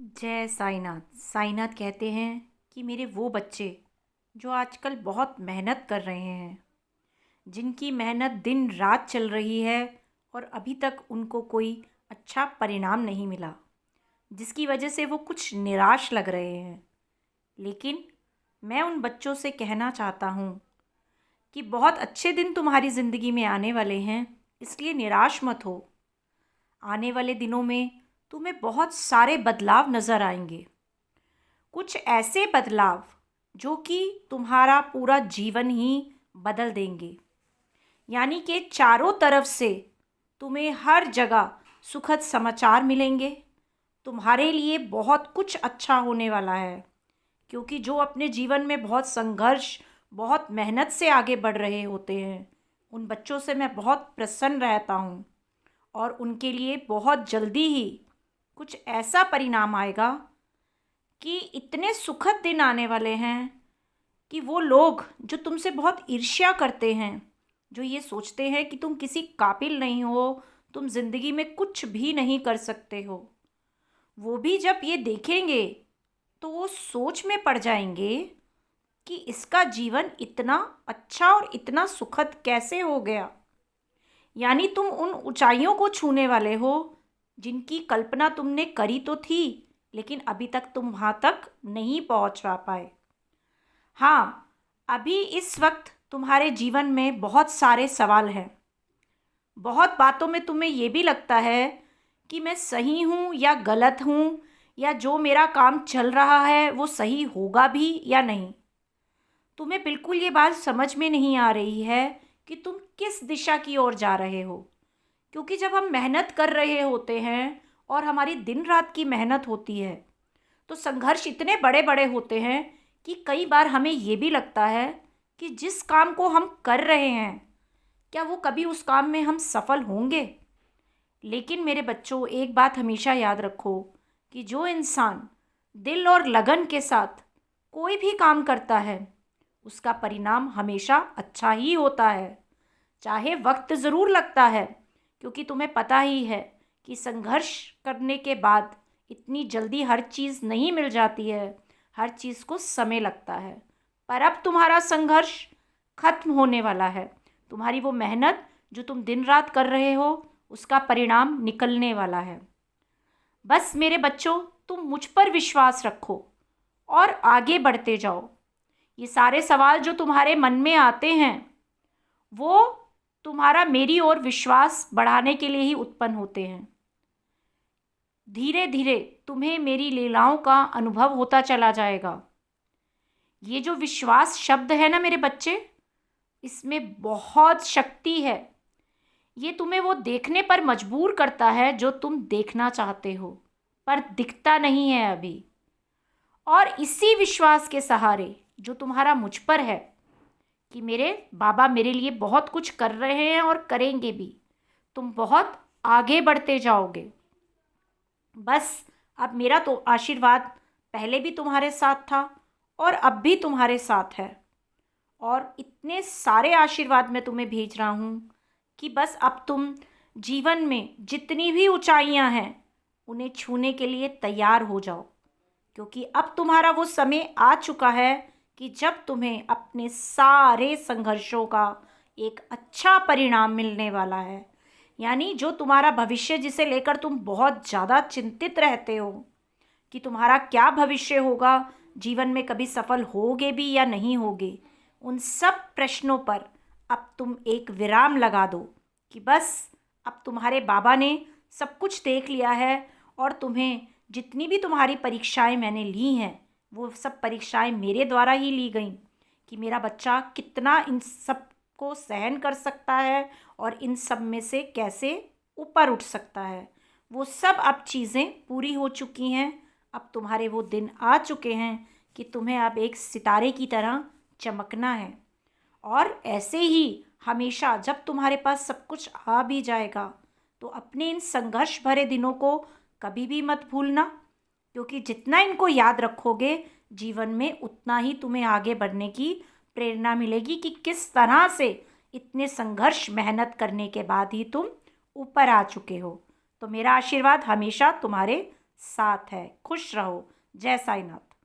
जय साईनाथ। साईनाथ कहते हैं कि मेरे वो बच्चे जो आजकल बहुत मेहनत कर रहे हैं, जिनकी मेहनत दिन रात चल रही है और अभी तक उनको कोई अच्छा परिणाम नहीं मिला, जिसकी वजह से वो कुछ निराश लग रहे हैं। लेकिन मैं उन बच्चों से कहना चाहता हूँ कि बहुत अच्छे दिन तुम्हारी ज़िंदगी में आने वाले हैं, इसलिए निराश मत हो। आने वाले दिनों में तुम्हें बहुत सारे बदलाव नज़र आएंगे। कुछ ऐसे बदलाव जो कि तुम्हारा पूरा जीवन ही बदल देंगे। यानी कि चारों तरफ से तुम्हें हर जगह सुखद समाचार मिलेंगे। तुम्हारे लिए बहुत कुछ अच्छा होने वाला है, क्योंकि जो अपने जीवन में बहुत संघर्ष, बहुत मेहनत से आगे बढ़ रहे होते हैं, उन बच्चों से मैं बहुत प्रसन्न रहता हूँ। और उनके लिए बहुत जल्दी ही कुछ ऐसा परिणाम आएगा कि इतने सुखद दिन आने वाले हैं कि वो लोग जो तुमसे बहुत ईर्ष्या करते हैं, जो ये सोचते हैं कि तुम किसी काबिल नहीं हो, तुम ज़िंदगी में कुछ भी नहीं कर सकते हो, वो भी जब ये देखेंगे तो वो सोच में पड़ जाएंगे कि इसका जीवन इतना अच्छा और इतना सुखद कैसे हो गया। यानी तुम उन ऊंचाइयों को छूने वाले हो जिनकी कल्पना तुमने करी तो थी, लेकिन अभी तक तुम वहाँ तक नहीं पहुँच पाए। हाँ, अभी इस वक्त तुम्हारे जीवन में बहुत सारे सवाल हैं। बहुत बातों में तुम्हें ये भी लगता है कि मैं सही हूँ या गलत हूँ, या जो मेरा काम चल रहा है वो सही होगा भी या नहीं। तुम्हें बिल्कुल ये बात समझ में नहीं आ रही है कि तुम किस दिशा की ओर जा रहे हो। क्योंकि जब हम मेहनत कर रहे होते हैं और हमारी दिन रात की मेहनत होती है, तो संघर्ष इतने बड़े बड़े होते हैं कि कई बार हमें ये भी लगता है कि जिस काम को हम कर रहे हैं, क्या वो कभी उस काम में हम सफल होंगे। लेकिन मेरे बच्चों, एक बात हमेशा याद रखो कि जो इंसान दिल और लगन के साथ कोई भी काम करता है, उसका परिणाम हमेशा अच्छा ही होता है। चाहे वक्त ज़रूर लगता है, क्योंकि तुम्हें पता ही है कि संघर्ष करने के बाद इतनी जल्दी हर चीज़ नहीं मिल जाती है, हर चीज़ को समय लगता है। पर अब तुम्हारा संघर्ष खत्म होने वाला है। तुम्हारी वो मेहनत जो तुम दिन रात कर रहे हो, उसका परिणाम निकलने वाला है। बस मेरे बच्चों, तुम मुझ पर विश्वास रखो और आगे बढ़ते जाओ। ये सारे सवाल जो तुम्हारे मन में आते हैं, वो तुम्हारा मेरी ओर विश्वास बढ़ाने के लिए ही उत्पन्न होते हैं। धीरे धीरे तुम्हें मेरी लीलाओं का अनुभव होता चला जाएगा। ये जो विश्वास शब्द है ना मेरे बच्चे, इसमें बहुत शक्ति है। ये तुम्हें वो देखने पर मजबूर करता है जो तुम देखना चाहते हो, पर दिखता नहीं है अभी। और इसी विश्वास के सहारे जो तुम्हारा मुझ पर है कि मेरे बाबा मेरे लिए बहुत कुछ कर रहे हैं और करेंगे भी, तुम बहुत आगे बढ़ते जाओगे। बस अब मेरा तो आशीर्वाद पहले भी तुम्हारे साथ था और अब भी तुम्हारे साथ है, और इतने सारे आशीर्वाद मैं तुम्हें भेज रहा हूँ कि बस अब तुम जीवन में जितनी भी ऊंचाइयाँ हैं, उन्हें छूने के लिए तैयार हो जाओ। क्योंकि अब तुम्हारा वो समय आ चुका है कि जब तुम्हें अपने सारे संघर्षों का एक अच्छा परिणाम मिलने वाला है। यानी जो तुम्हारा भविष्य, जिसे लेकर तुम बहुत ज़्यादा चिंतित रहते हो कि तुम्हारा क्या भविष्य होगा, जीवन में कभी सफल होगे भी या नहीं होगे, उन सब प्रश्नों पर अब तुम एक विराम लगा दो कि बस अब तुम्हारे बाबा ने सब कुछ देख लिया है, और तुम्हें जितनी भी तुम्हारी परीक्षाएं मैंने ली हैं, वो सब परीक्षाएं मेरे द्वारा ही ली गई कि मेरा बच्चा कितना इन सब को सहन कर सकता है और इन सब में से कैसे ऊपर उठ सकता है। वो सब अब चीज़ें पूरी हो चुकी हैं। अब तुम्हारे वो दिन आ चुके हैं कि तुम्हें अब एक सितारे की तरह चमकना है। और ऐसे ही हमेशा जब तुम्हारे पास सब कुछ आ भी जाएगा, तो अपने इन संघर्ष भरे दिनों को कभी भी मत भूलना, क्योंकि जितना इनको याद रखोगे, जीवन में उतना ही तुम्हें आगे बढ़ने की प्रेरणा मिलेगी कि किस तरह से इतने संघर्ष मेहनत करने के बाद ही तुम ऊपर आ चुके हो। तो मेरा आशीर्वाद हमेशा तुम्हारे साथ है। खुश रहो। जय साईनाथ।